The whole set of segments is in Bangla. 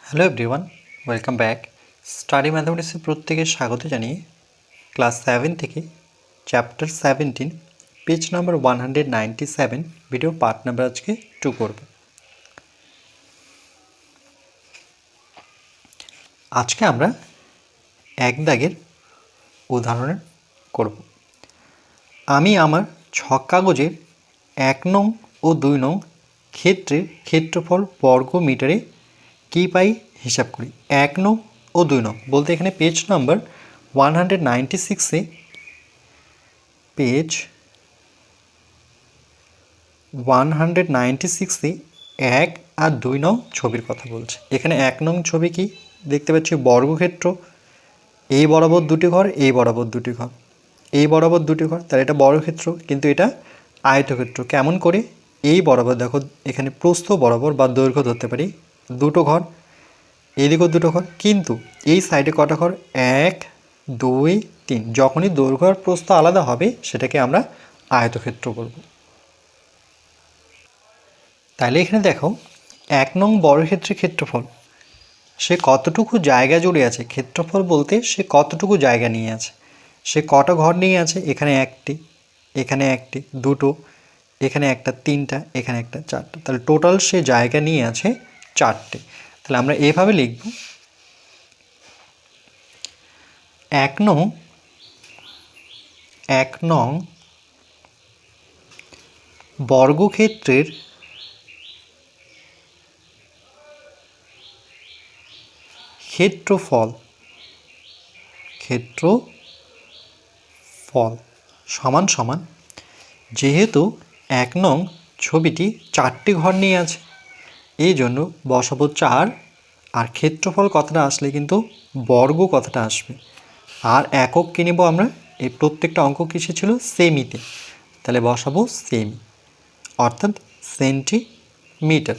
Hello everyone, welcome back. Study ম্যাথামেটিক্সে প্রত্যেকে স্বাগত জানিয়ে ক্লাস 7 থেকে chapter 17 page number 197 video part number আজকে 2 করব। আজকে আমরা এক দাগের উদাহরণ করব। আমি আমার ছক কাগজের 1 নং ও 2 নং ক্ষেত্রের ক্ষেত্রফল বর্গ মিটারে কী পাই হিসাব করি। 1 নং ও 2 নং বলতে এখানে পেজ নাম্বার 196-এ পেজ 196-এ 1 আর 2 নং ছবির কথা বলছে। এখানে 1 নং ছবি কি দেখতে পাচ্ছি, বর্গক্ষেত্র, এই বরাবর দুটি ঘর, এই বরাবর দুটি ঘর, এই বরাবর দুটি ঘর, তাহলে এটা বর্গক্ষেত্র, কিন্তু এটা আয়তক্ষেত্র। কেমন করে? এই বরাবর দেখো, এখানে প্রস্থ বরাবর বা দৈর্ঘ্য ধরতে পারি দুটো ঘর, এইদিকেও দুটো ঘর, কিন্তু এই সাইডে কটা ঘর? 1 2 3। যখনই দৈর্ঘ্য আর প্রস্থ আলাদা হবে সেটাকে আমরা আয়তক্ষেত্র বলবো। তাহলে এখানে দেখো 1 নং বর্গক্ষেত্রের ক্ষেত্রফল, সে কতটুকু জায়গা জুড়ে আছে। ক্ষেত্রফল বলতে সে কতটুকু জায়গা নিয়ে আছে, সে কটা ঘর নিয়ে আছে। এখানে একটি, এখানে একটি, দুটো, এখানে একটা, তিনটা, এখানে একটা, চারটা। তাহলে টোটাল সে জায়গা নিয়ে আছে 4টে। তাহলে আমরা এভাবে লিখব, 1 নং বর্গক্ষেত্রের ক্ষেত্রফল সমান সমান, যেহেতু 1 নং ছবিটি 4টি ঘর নিয়ে আছে এই জন্য বসাবো 4, আর ক্ষেত্রফল কথাটা আসলে কিন্তু বর্গ কথাটা আসবে। আর একক কি নেব আমরা? এই প্রত্যেকটা অঙ্ক কিসে ছিল? সেমিতে। তাহলে বসাবো সেমি, অর্থাৎ সেন্টিমিটার।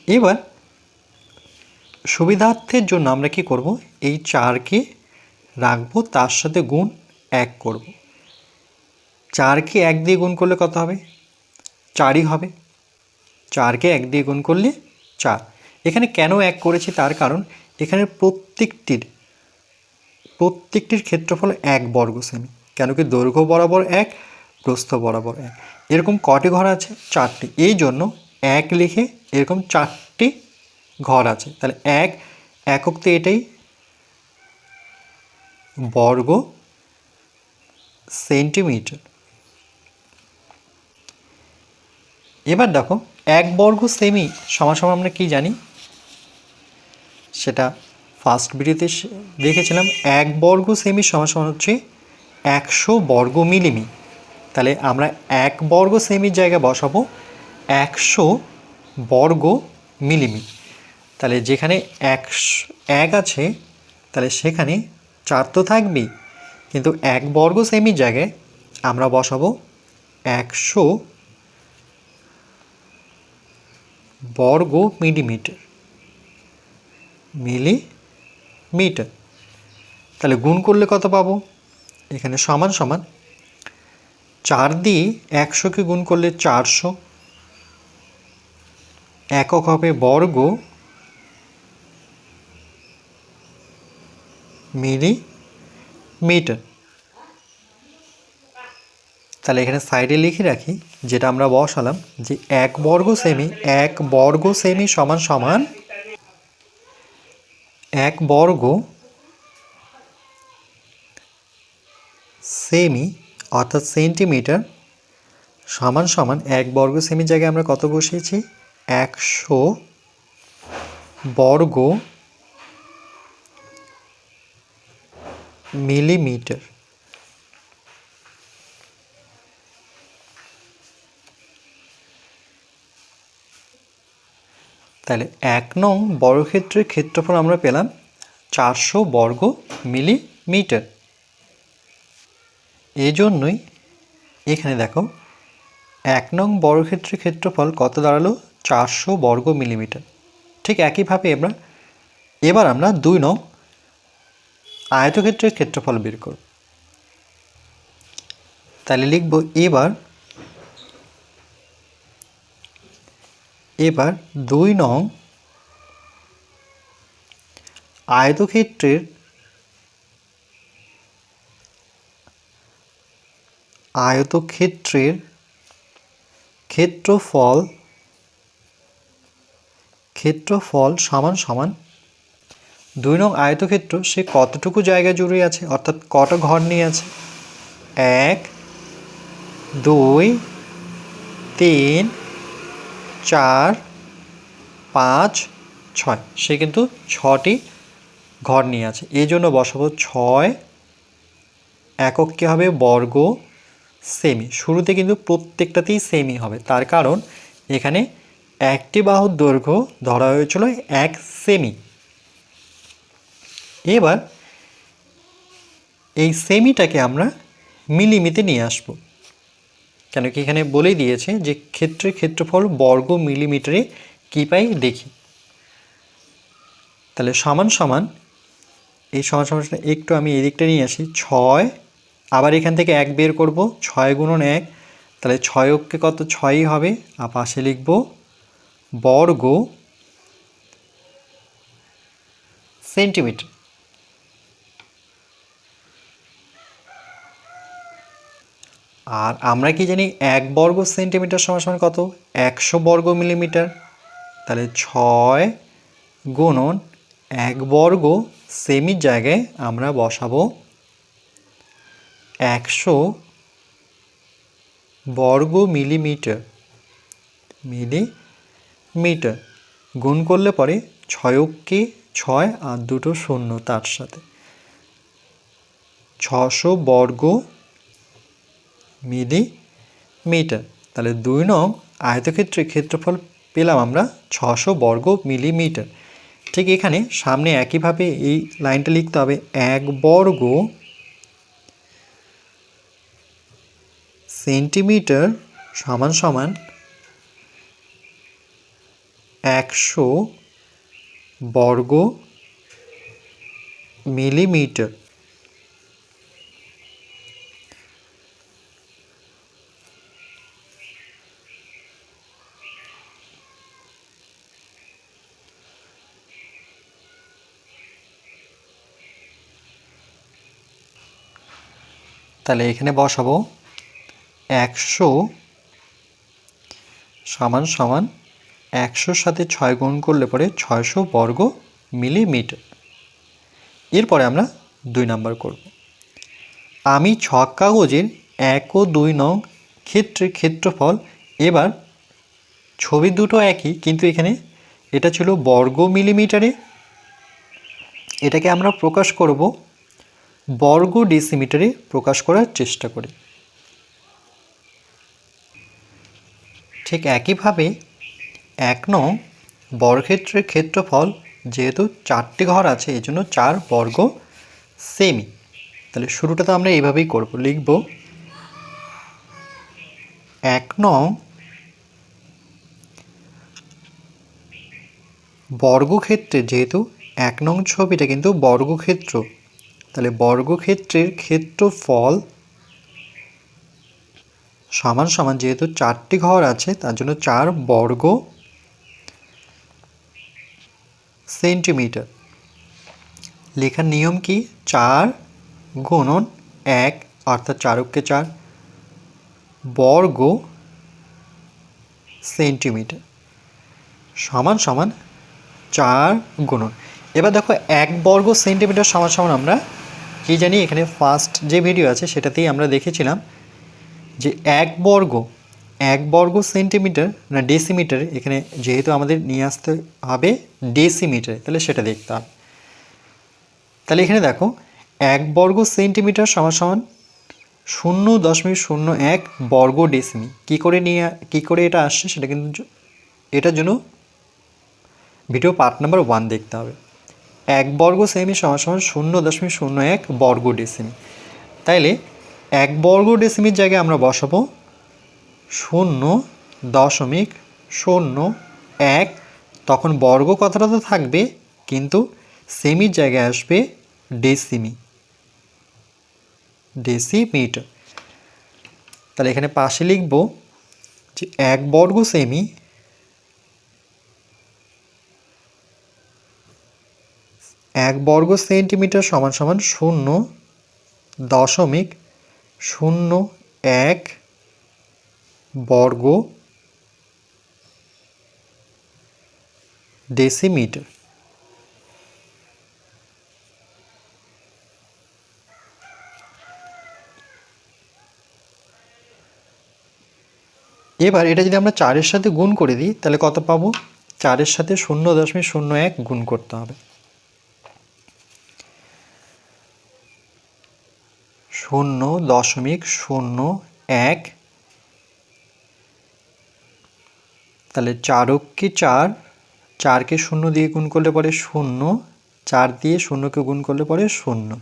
এবার সুবিধার্থের জন্য আমরা কি করব? এই 4কে রাখবো, তার সাথে গুণ 1 করব। 4কে 1 দিয়ে গুণ করলে কত হবে? 4ই হবে। 4কে 1 দিয়ে গুণ করলে 4। এখানে কেন 1 করেছি? তার কারণ এখানে প্রত্যেকটির ক্ষেত্রফল 1 বর্গ সেমি। কেন কি? দৈর্ঘ্য বরাবর 1, প্রস্থ বরাবর 1। এরকম কটি ঘর আছে? 4টি। এই জন্য 1 লিখে এরকম 4টি ঘর আছে। তাহলে 1 এককতে এটাই বর্গ সেন্টিমিটার। এবার দেখো 1 বর্গ সেমি সমান আমরা কি জানি? সেটা ফার্স্ট ভিডিওতে দেখেছিলাম। 1 বর্গ সেমি সমান হচ্ছে 100 বর্গ মিলিমি। তাহলে আমরা 1 বর্গ সেমির জায়গায় বসাবো 100 বর্গ মিলিমি। তাহলে যেখানে 1 আছে তাহলে সেখানে 4 তো থাকবেই, কিন্তু 1 বর্গ সেমির জায়গায় আমরা বসাবো 100 বর্গ মিলিমিটার। তাহলে গুণ করলে কত পাবো? এখানে সমান 4 দিয়ে 100কে গুণ করলে 400, একক হবে বর্গ মিলিমিটার। তাহলে এখানে সাইডে লিখে রাখি যেটা আমরা বসালাম, যে 1 বর্গ সেমি সমান 1 বর্গ সেমি অর্থাৎ সেন্টিমিটার সমান 1 বর্গ সেমির জায়গায় আমরা কত বসিয়েছি? 100 বর্গ মিলিমিটার। তাহলে 1 নং বর্গক্ষেত্রের ক্ষেত্রফল আমরা পেলাম 400 বর্গ মিলিমিটার। এই জন্যই এখানে দেখো 1 নং বর্গক্ষেত্রের ক্ষেত্রফল কত দাঁড়ালো? 400 বর্গ মিলিমিটার। ঠিক একইভাবে এবার আমরা 2 নং আয়তক্ষেত্রের ক্ষেত্রফল বের করব। তাহলে লিখব, এবার 2 নং আয়তক্ষেত্রের ক্ষেত্রফল সমান সমান 2 নং আয়তক্ষেত্র সে কতটুকু জায়গা জুড়ে আছে, অর্থাৎ কটা ঘর নিয়ে আছে। 1 2 3 4 5 6, সে কিন্তু 6টি ঘর নিয়ে আছে। এই জন্য বসাবো 6 একক কী হবে, বর্গ সেমি। শুরুতে কিন্তু প্রত্যেকটাতেই সেমি হবে, তার কারণ এখানে একটি বাহুর দৈর্ঘ্য ধরা হয়েছিল 1 সেমি। এবার এই সেমিটাকে আমরা মিলিমিতে নিয়ে আসব, কেন কি এখানে বলেই দিয়েছে যে ক্ষেত্রের ক্ষেত্রফল বর্গ মিলিমিটারে কী পাই দেখি। তাহলে সমান সমান এই সমান সমানটা একটু আমি এদিকটা নিয়ে আসি। 6, আবার এখান থেকে 1 বের করব, 6 গুণন 1, তাহলে 6 অক্ষে কত, 6ই হবে। আর পাশে লিখব বর্গ সেন্টিমিটার। আর আমরা কি জানি 1 বর্গ সেন্টিমিটার সমান সমান কত, 100 বর্গ মিলিমিটার। তাহলে 6 গুণন 1 বর্গ সেমির জায়গায় আমরা বসাবো 100 বর্গ মিলিমিটার। গুণ করলে পরে 6 অক্ষে 6 আর 2টো শূন্য তার সাথে 600 বর্গ মিলিমিটার। তাহলে 2 নং আয়তক্ষেত্রের ক্ষেত্রফল পেলাম আমরা 600 বর্গ মিলিমিটার। ঠিক এখানে সামনে একইভাবে এই লাইনটা লিখতে হবে, 1 বর্গ সেন্টিমিটার সমান সমান 100 বর্গ মিলিমিটার। তাহলে এখানে বসাবো 100 সমান সমান 100-র সাথে 6 গুণ করলে পরে 600 বর্গ মিলিমিটার। এরপরে আমরা 2 নাম্বার করব। আমি ছক কাগজের 1 ও 2 নং ক্ষেত্রের ক্ষেত্রফল, এবার ছবি দুটো একই, কিন্তু এখানে এটা ছিল বর্গ মিলিমিটারে, এটাকে আমরা প্রকাশ করব বর্গ ডেসিমিটারে প্রকাশ করার চেষ্টা করি। ঠিক একইভাবে 1 নং বর্গক্ষেত্রের ক্ষেত্রফল, যেহেতু 4টি ঘর আছে এই জন্য 4 বর্গ সেমি। তাহলে শুরুটা তো আমরা এইভাবেই করব, লিখব 1 নং বর্গক্ষেত্রে, যেহেতু 1 নং ছবিটা কিন্তু বর্গক্ষেত্র, তাহলে বর্গক্ষেত্রের ক্ষেত্রফল সমান সমান, যেহেতু 4টি ঘর আছে তার জন্য 4 বর্গ সেন্টিমিটার। লেখার নিয়ম কি, 4 গুণন 1 অর্থাৎ 4 অক্ষে 4 বর্গ সেন্টিমিটার সমান সমান 4 গুণন। এবার দেখো 1 বর্গ সেন্টিমিটার সমান সমান আমরা কি জানি, এখানে ফার্স্ট যে ভিডিও আছে সেটাতেই আমরা দেখেছিলাম যে 1 বর্গ সেন্টিমিটার না ডেসিমিটার, এখানে যেহেতু আমাদের নিয়ে আসতে হবে ডেসিমিটার, তাহলে সেটা দেখতে হবে। তাহলে এখানে দেখো 1 বর্গ সেন্টিমিটার সমান সমান 0.01 বর্গ ডেসিমি। কী করে এটা আসছে সেটা কিন্তু এটার জন্য ভিডিও পার্ট নাম্বার 1 দেখতে হবে। 1 বর্গ সেমি সমান সমান 0.01 বর্গ ডেসিমি। তাইলে 1 বর্গ ডেসিমির জায়গায় আমরা বসাবো 0.01, তখন বর্গ কথাটা তো থাকবে, কিন্তু সেমির জায়গায় আসবে ডেসিমিটার। তাহলে এখানে পাশে লিখব যে 1 বর্গ সেমি 1 বর্গ সেন্টিমিটার সমান সমান 0.01 বর্গ ডেসিমিটার। এবার এটা যদি আমরা 4-এর সাথে গুণ করে দিই তাহলে কত পাবো? 4-এর সাথে 0.01 গুণ করতে হবে। 0.01, তাহলে 4 4, 4কে 0 দিয়ে গুণ করলে পরে 0, 4 দিয়ে 0কে গুণ করলে পরে 0,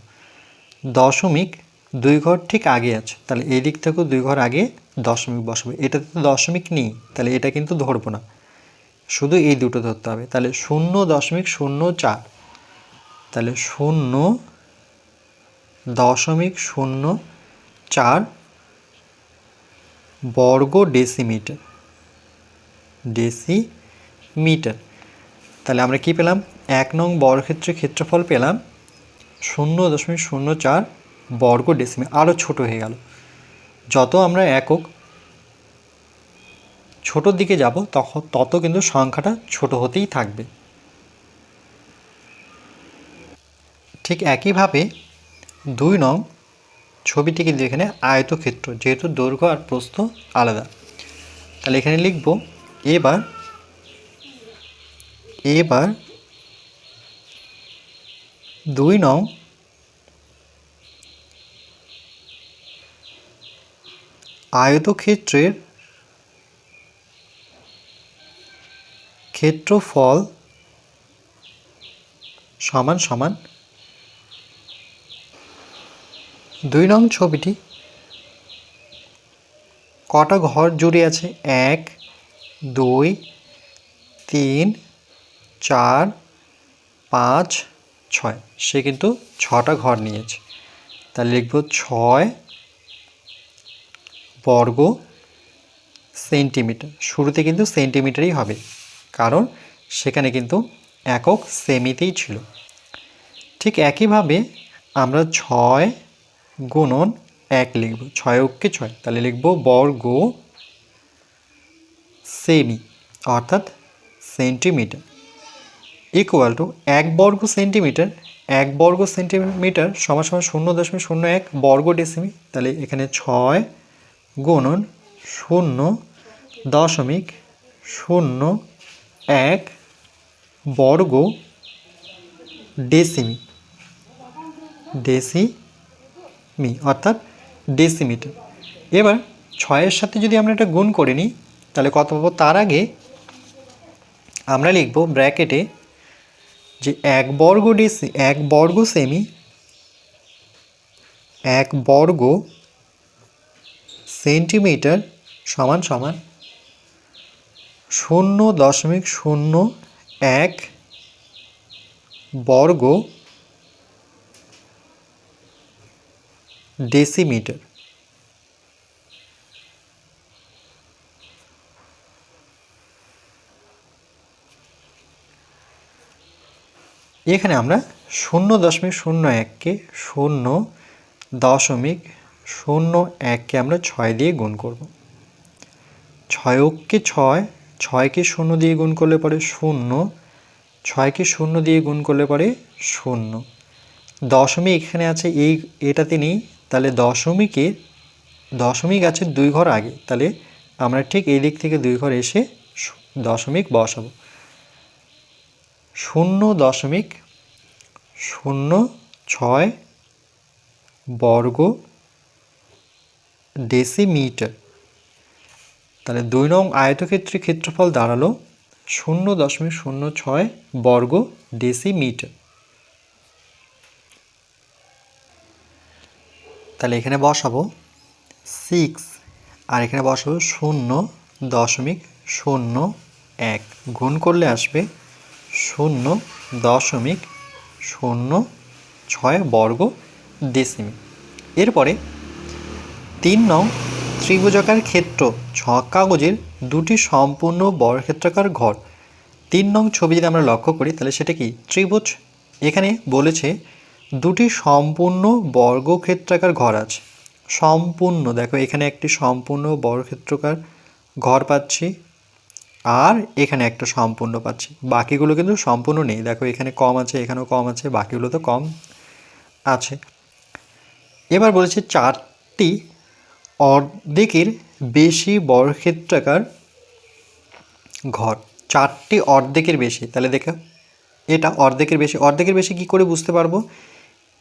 দশমিক 2 ঘর ঠিক আগে আছে, তাহলে এই দিক থেকেও 2 ঘর আগে দশমিক বসাবো। এটাতে তো দশমিক নেই, তাহলে এটা কিন্তু ধরবো না, শুধু এই দুটো ধরতে হবে। তাহলে 0.04, তাহলে 0.04 বর্গ ডেসিমিটার। তাহলে আমরা কি পেলাম? 1 নং বর্গক্ষেত্রের ক্ষেত্রফল পেলাম 0.04 বর্গ ডেসিমিটার। আরও ছোট হয়ে গেল, যত আমরা একক ছোটোর দিকে যাব তত কিন্তু সংখ্যাটা ছোট হতেই থাকবে। ঠিক একইভাবে 2 নং ছবিটি কিন্তু এখানে আয়তক্ষেত্র, যেহেতু দৈর্ঘ্য আর প্রস্থ আলাদা, তাহলে এখানে লিখব এবার 2 নং আয়তক্ষেত্রের ক্ষেত্রফল সমান সমান 2 নং ছবিটি কটা ঘর জুড়ে আছে? 1 2 3 4 5 6, সে কিন্তু 6টা ঘর নিয়েছে, তাহলে লিখব 6 বর্গ সেন্টিমিটার। শুরুতে কিন্তু সেন্টিমিটারই হবে, কারণ সেখানে কিন্তু একক সেমিতেই ছিল। ঠিক একইভাবে আমরা 6 গুণন 1 লিখব, 6 অক্ষে 6, তাহলে লিখব বর্গ সেমি অর্থাৎ সেন্টিমিটার ইকুয়াল টু 1 বর্গ সেন্টিমিটার। 1 বর্গ সেন্টিমিটার সমান সমান 0.01 বর্গ ডেসিমি, তাহলে এখানে 6 গুণন 0.01 বর্গ ডেসিমি অর্থাৎ ডেসিমিটার। এবার 6-এর সাথে যদি আমরা এটা গুণ করে নিই তাহলে কত পাবো? তার আগে আমরা লিখব ব্র্যাকেটে যে 1 বর্গ সেমি 1 বর্গ সেন্টিমিটার সমান সমান 0.01 বর্গ ডেসিমিটার। এখানে আমরা 0.01কে 0.01কে আমরা 6 দিয়ে গুণ করব। 6 অক্ষে 6, 6কে 0 দিয়ে গুণ করলে পরে 0, 6কে 0 দিয়ে গুণ করলে পরে 0, দশমিক এখানে আছে, এটাতে নেই, তাহলে দশমিক আছে 2 ঘর আগে, তাহলে আমরা ঠিক এই দিক থেকে 2 ঘর এসে দশমিক বসাবো। 0.06 বর্গ ডেসিমিটার, তাহলে 2 নং আয়তক্ষেত্রের ক্ষেত্রফল দাঁড়ালো 0.06 বর্গ ডেসিমিটার। তাহলে এখানে বসাবো 6 আর এখানে বসাবো 0.01, গুণ করলে আসবে 0.06 বর্গ ডেসিমি। এরপরে 3 নং ত্রিভুজাকার ক্ষেত্র ছক কাগজের 2টি সম্পূর্ণ বর্গক্ষেত্রাকার ঘর। 3 নং ছবি যদি আমরা লক্ষ্য করি তাহলে সেটা কি? ত্রিভুজ। এখানে বলেছে দুটি সম্পূর্ণ বর্গক্ষেত্রাকার ঘর আছে। সম্পূর্ণ, দেখো এখানে একটি সম্পূর্ণ বর্গক্ষেত্রাকার ঘর পাচ্ছি, আর এখানে একটা সম্পূর্ণ পাচ্ছি। বাকিগুলো কিন্তু সম্পূর্ণ নেই, দেখো এখানে কম আছে, এখানেও কম আছে, বাকিগুলো তো কম আছে। এবার বলেছে চারটি অর্ধেকের বেশি বর্গক্ষেত্রাকার ঘর। চারটি অর্ধেকের বেশি, তাহলে দেখো এটা অর্ধেকের বেশি। অর্ধেকের বেশি কী করে বুঝতে পারবো?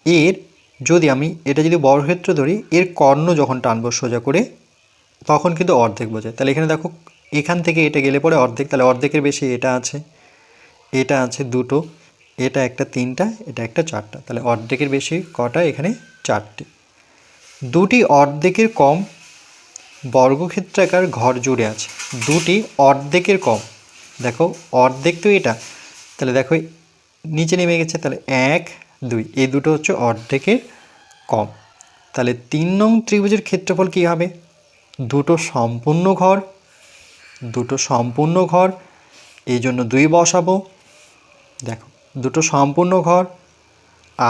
এর যদি আমি এটা যদি বর্গক্ষেত্র ধরি, এর কর্ণ যখন টানবো সোজা করে তখন কিন্তু অর্ধেক বোঝায়। তাহলে এখানে দেখো এখান থেকে এটা গেলে পরে অর্ধেক, তাহলে অর্ধেকের বেশি এটা আছে, এটা আছে দুটো, এটা একটা তিনটা, এটা একটা চারটা, তাহলে অর্ধেকের বেশি কটা? এখানে চারটি। দুটি অর্ধেকের কম বর্গক্ষেত্রাকার ঘর জুড়ে আছে। দুটি অর্ধেকের কম, দেখো অর্ধেক তো এটা, তাহলে দেখো নিচে নেমে গেছে, তাহলে 1 2 এই দুটো হচ্ছে অর্ধেকের কম। তাহলে 3 নং ত্রিভুজের ক্ষেত্রফল কী হবে? দুটো সম্পূর্ণ ঘর, দুটো সম্পূর্ণ ঘর, এই জন্য 2 বসাবো। দেখো দুটো সম্পূর্ণ ঘর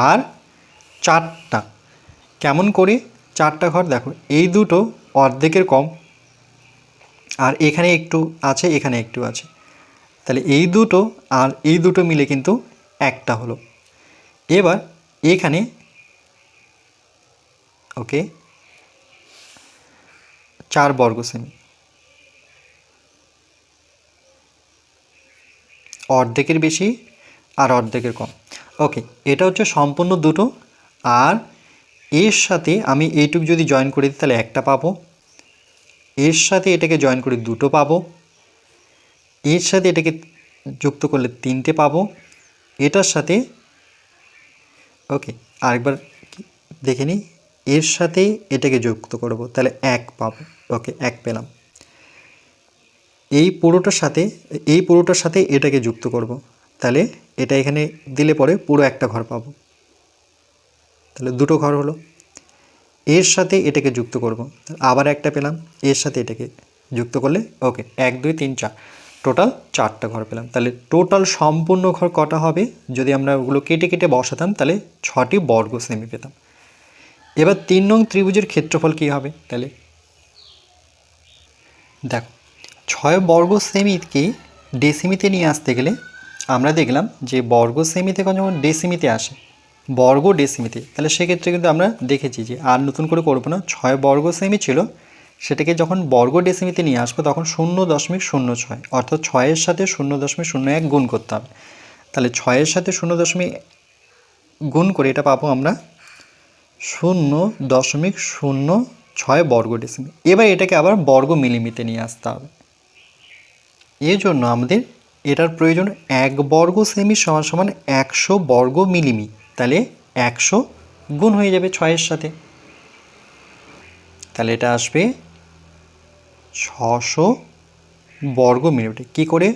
আর চারটা, কেমন করে চারটা ঘর? দেখো এই দুটো অর্ধেকের কম, আর এখানে একটু আছে, এখানে একটু আছে, তাহলে এই দুটো আর এই দুটো মিলে কিন্তু একটা হলো। এবার এখানে ওকে 4 বর্গ সেমি, অর্ধেকের বেশি আর অর্ধেকের কম। ওকে, এটা হচ্ছে সম্পূর্ণ দুটো, আর এর সাথে আমি এইটুক যদি জয়েন করে দিই তাহলে একটা পাবো, এর সাথে এটাকে জয়েন করে দুটো পাবো, এর সাথে এটাকে যুক্ত করলে তিনটে পাবো, এটার সাথে ওকে আরেকবার দেখে নিই, এর সাথে এটাকে যুক্ত করব, তাহলে 1 পাবো। ওকে 1 পেলাম। এই পুরোটার সাথে এটাকে যুক্ত করব, তাহলে এটা এখানে দিলে পরে পুরো একটা ঘর পাবো, তাহলে দুটো ঘর হলো। এর সাথে এটাকে যুক্ত করব, আবার একটা পেলাম, এর সাথে এটাকে যুক্ত করলে ওকে 1 2 3 4 টোটাল 4টা ঘর পেলাম। তাহলে টোটাল সম্পূর্ণ ঘর কটা হবে? যদি আমরা ওগুলো কেটে কেটে বসাতাম তাহলে 6টি বর্গ সেমি পেতাম। এবার 3 নং ত্রিভুজের ক্ষেত্রফল কী হবে? তাহলে দেখো 6 বর্গ সেমিকে ডেসিমিতে নিয়ে আসতে গেলে আমরা দেখলাম যে বর্গ সেমি থেকে যখন ডেসিমিতে আসে, বর্গ ডেসিমিতে, তাহলে সেক্ষেত্রে কিন্তু আমরা দেখেছি যে আর নতুন করে করবো না, 6 বর্গ সেমি ছিল, সেটাকে যখন বর্গ ডেসিমিতে নিয়ে আসবো তখন 0.06 অর্থাৎ 6-এর সাথে 0.01 গুণ করতে হবে। তাহলে 6-এর সাথে 0.1 গুণ করে এটা পাবো আমরা 0.06 বর্গ ডেসিমি। এবার এটাকে আবার বর্গ মিলিমিতে নিয়ে আসতে হবে। এর জন্য আমাদের এটার প্রয়োজন 1 বর্গ সেমি সমান সমান 100 বর্গ মিলিমি, তাহলে 100 গুণ হয়ে যাবে 6-এর সাথে, তাহলে এটা আসবে 600 বর্গ মিলিমিটার। কী করে?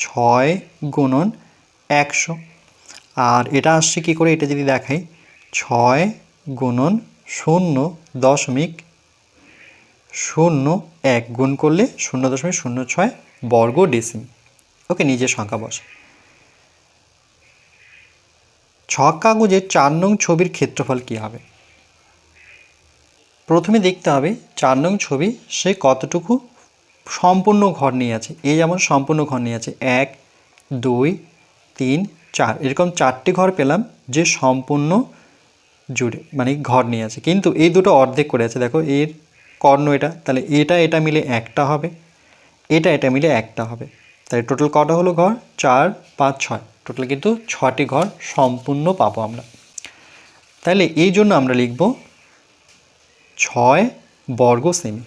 6 গুণন 100। আর এটা আসছে কী করে? এটা যদি দেখাই, 6 গুণন 0.01 গুণ করলে 0.06 বর্গ ডেসিমি। ওকে, নিজের সংখ্যা বসে। ছক কাগজের 4 নং ছবির ক্ষেত্রফল কী হবে? প্রথমে দেখতে হবে 4 নং ছবি সে কতটুকু সম্পূর্ণ ঘর নিয়ে আছে। এই যেমন সম্পূর্ণ ঘর নিয়ে আছে 1 2 3 4, এরকম 4টি ঘর পেলাম যে সম্পূর্ণ জুড়ে মানে ঘর নিয়ে আছে, কিন্তু এই দুটো অর্ধেক করে আছে। দেখো এর কর্ণ এটা, তাহলে এটা মিলে একটা হবে, এটা মিলে একটা হবে, তাহলে টোটাল কটা হলো ঘর? 4 5 6, টোটাল কিন্তু 6টি ঘর সম্পূর্ণ পাবো আমরা। তাহলে এই জন্য আমরা লিখব 6 বর্গ সেমি।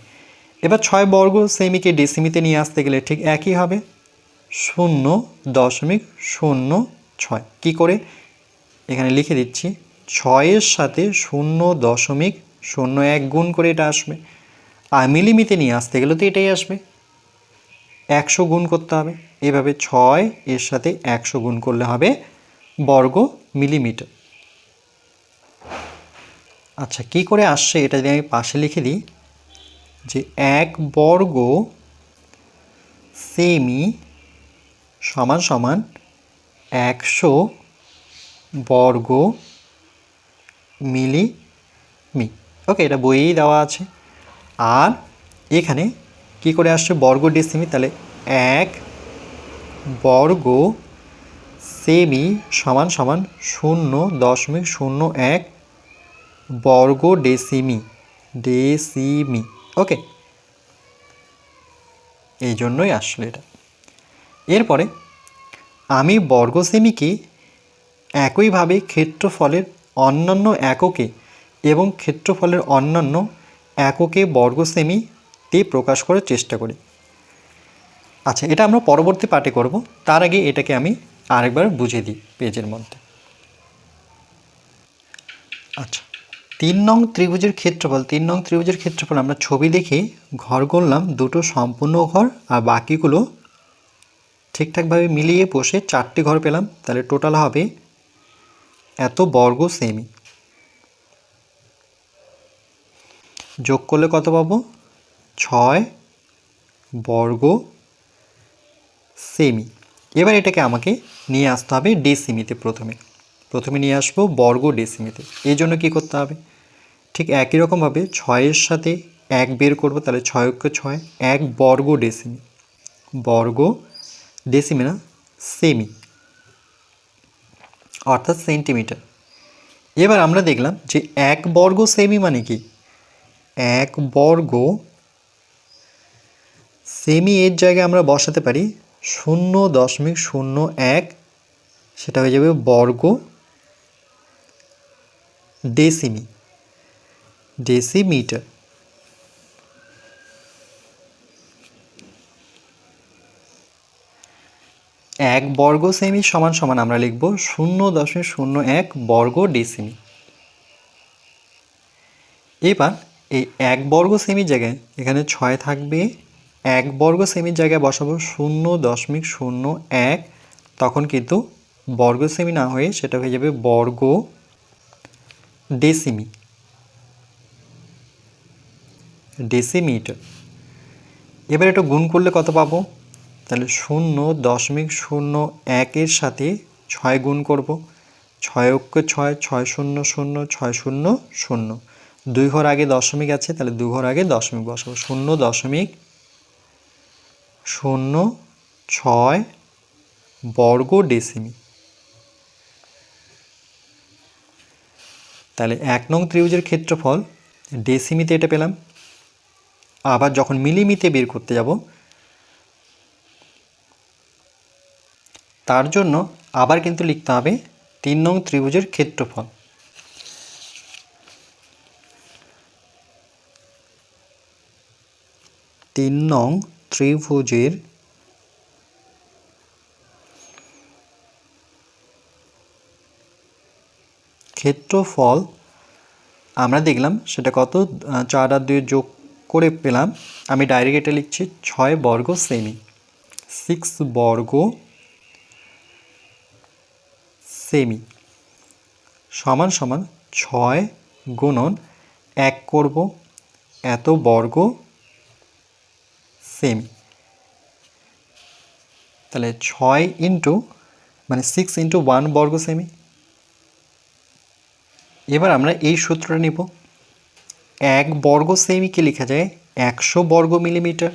এবার 6 বর্গ সেমিকে ডেসিমিতে নিয়ে আসতে গেলে ঠিক একই হবে, 0.06। কী করে? এখানে লিখে দিচ্ছি, 6-এর সাথে 0.01 গুণ করে এটা আসবে, আর মিলিমিতে নিয়ে আসতে গেলে তো এটাই আসবে, 100 গুণ করতে হবে। এভাবে 6 এর সাথে 100 গুণ করলে হবে বর্গ মিলিমিটার। আচ্ছা, কি করে আসছে এটা যদি আমি পাশে লিখে দিই, যে 1 বর্গ সেমি সমান সমান 100 বর্গ মিলিমি। ওকে, এটা বইয়েই দেওয়া আছে। আর এখানে কি করে আসছে বর্গ ডেসিমি, তাহলে 1 বর্গ সেমি সমান সমান 0.01 বর্গ ডেসিমি। ওকে, এই জন্যই আসলে এটা। এরপরে আমি বর্গ সেমিকে একইভাবে ক্ষেত্রফলের অন্যান্য এককে এবং ক্ষেত্রফলের অন্যান্য এককে বর্গ সেমিতে প্রকাশ করার চেষ্টা করি। আচ্ছা, এটা আমরা পরবর্তী পাঠে করব, তার আগে এটাকে আমি আরেকবার বুঝিয়ে দিই পেজের মধ্যে। আচ্ছা, 3 নং ত্রিভুজের ক্ষেত্রফল আমরা ছবি দেখে ঘর করলাম, দুটো সম্পূর্ণ ঘর আর বাকিগুলো ঠিকঠাকভাবে মিলিয়ে বসে 4টে ঘর পেলাম। তাহলে টোটাল হবে এত বর্গ সেমি। যোগ করলে কত পাবো? 6 বর্গ সেমি। এবার এটাকে আমাকে নিয়ে আসতে হবে ডেসিমিতে। প্রথমে নিয়ে আসবো বর্গ ডেসিমিতে। এই জন্য কী করতে হবে? ঠিক একই রকমভাবে 6-এর সাথে 1 বের করব, তাহলে 6 × 6 1 বর্গ ডেসিমি। বর্গ ডেসিমি না, সেমি, অর্থাৎ সেন্টিমিটার। এবার আমরা দেখলাম যে 1 বর্গ সেমি মানে কি? 1 বর্গ সেমি এর জায়গায় আমরা বসাতে পারি 0.01, সেটা হয়ে যাবে বর্গ ডেসিমিটার। 1 বর্গ সেমি সমান সমান আমরা লিখব 0.01 বর্গ ডেসিমি। এবার এই 1 বর্গ সেমির জায়গায় এখানে 6 থাকবে, 1 বর্গ সেমির জায়গায় বসাবো 0.01, তখন কিন্তু বর্গ সেমি না হয়ে সেটা হয়ে যাবে বর্গ ডেসিমিটার। এবার এটা গুণ করলে কত পাবো? তাহলে 0.01-এর সাথে 6 গুণ করব, 6 × 6 6 0 0 6 0 0, 2 ঘর আগে দশমিক আছে, তাহলে 2 ঘর আগে দশমিক বসাবো, 0.06 বর্গ ডেসিমি। তাহলে 1 নং ত্রিভুজের ক্ষেত্রফল ডেসিমিতে এটা পেলাম। আবার যখন মিলিমিতে বের করতে যাব, তার জন্য আবার কিন্তু লিখতে হবে 3 নং ত্রিভুজের ক্ষেত্রফল। 3 নং ত্রিভুজের ক্ষেত্রফল আমরা দেখলাম সেটা কত, 4 আর 2 যোগ করে পেলাম। আমি ডাইরেক্ট এটা লিখছি 6 বর্গ সেমি, 6 বর্গ সেমি সমান সমান 6 গুণন 1 করব, এত বর্গ সেমি। তাহলে 6 ইন্টু মানে 6 ইন্টু 1 বর্গ সেমি। এবার আমরা এই সূত্রটা নিব, 1 বর্গ সেমিকে লেখা যায় 100 বর্গ মিলিমিটার।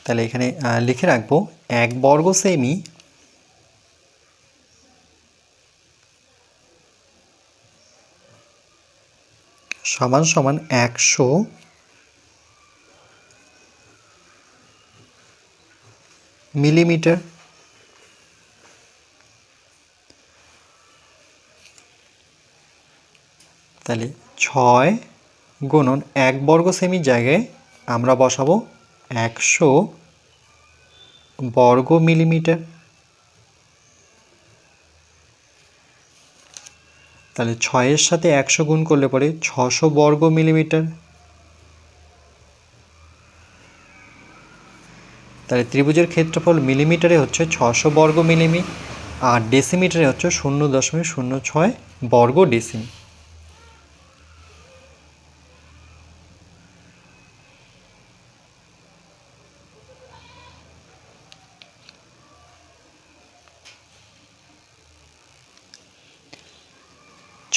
তাহলে এখানে লিখে রাখবো 1 বর্গ সেমি সমান সমান 100 মিলিমিটার। তাহলে 6 গুণন 1 বর্গ সেমির জায়গায় আমরা বসাবো 100 বর্গ মিলিমিটার। তাহলে 6-এর সাথে 100 গুণ করলে পরে 600 বর্গ মিলিমিটার। তাহলে ত্রিভুজের ক্ষেত্রফল মিলিমিটারে হচ্ছে 600 বর্গ মিলিমি, আর ডেসিমিটারে হচ্ছে 0.06 বর্গ ডেসিমি।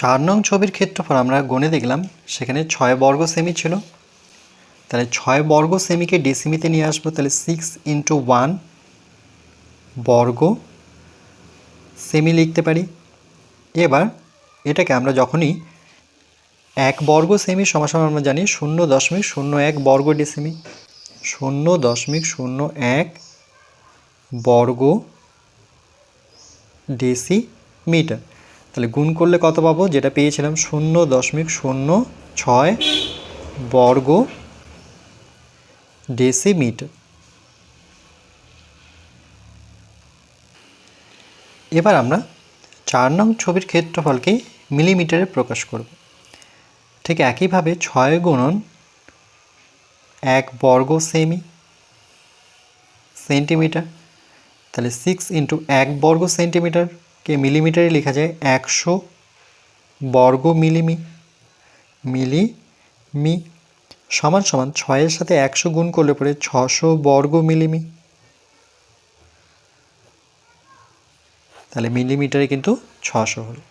4 নং ছবির ক্ষেত্রফল আমরা গুণে দেখলাম, সেখানে 6 বর্গ সেমি ছিল। তাহলে 6 বর্গ সেমিকে ডেসিমিতে নিয়ে আসবো, তাহলে 6 × 1 বর্গ সেমি লিখতে পারি। এবার এটাকে আমরা যখনই 1 বর্গ সেমি সমান আমরা জানি 0.01 বর্গ ডেসিমি, 0.01 বর্গ ডেসিমিটার। তাহলে গুণ করলে কত পাবো? যেটা পেয়েছিলাম 0.06 বর্গ ডেসিমিটার। এবার আমরা 4 নং ছবির ক্ষেত্রফলকে মিলিমিটারে প্রকাশ করব। ঠিক একইভাবে 6 গুণন 1 বর্গ সেমি সেন্টিমিটার, তাহলে 6 × 1 বর্গ সেন্টিমিটারকে মিলিমিটারে লেখা যায় 100 বর্গ মিলিমি। মিলিমি সমান সমান 6 এর সাথে 100 গুণ করলে পরে 600 বর্গ মিলিমি। তাহলে মিলিমিটারে কিন্তু 600 হলো।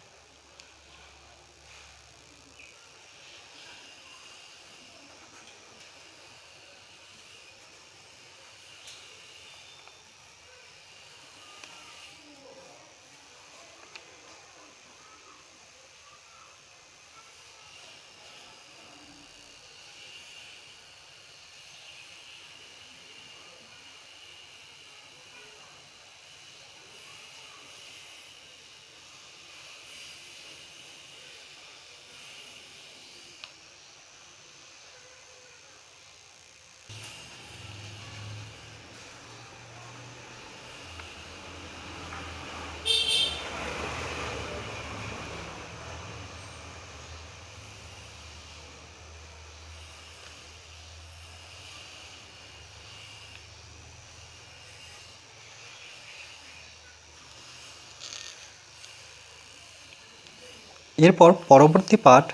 এরপর পরবর্তী পার্ট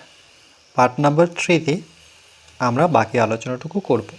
নাম্বার 3-তে আমরা বাকি আলোচনাটুকু করব।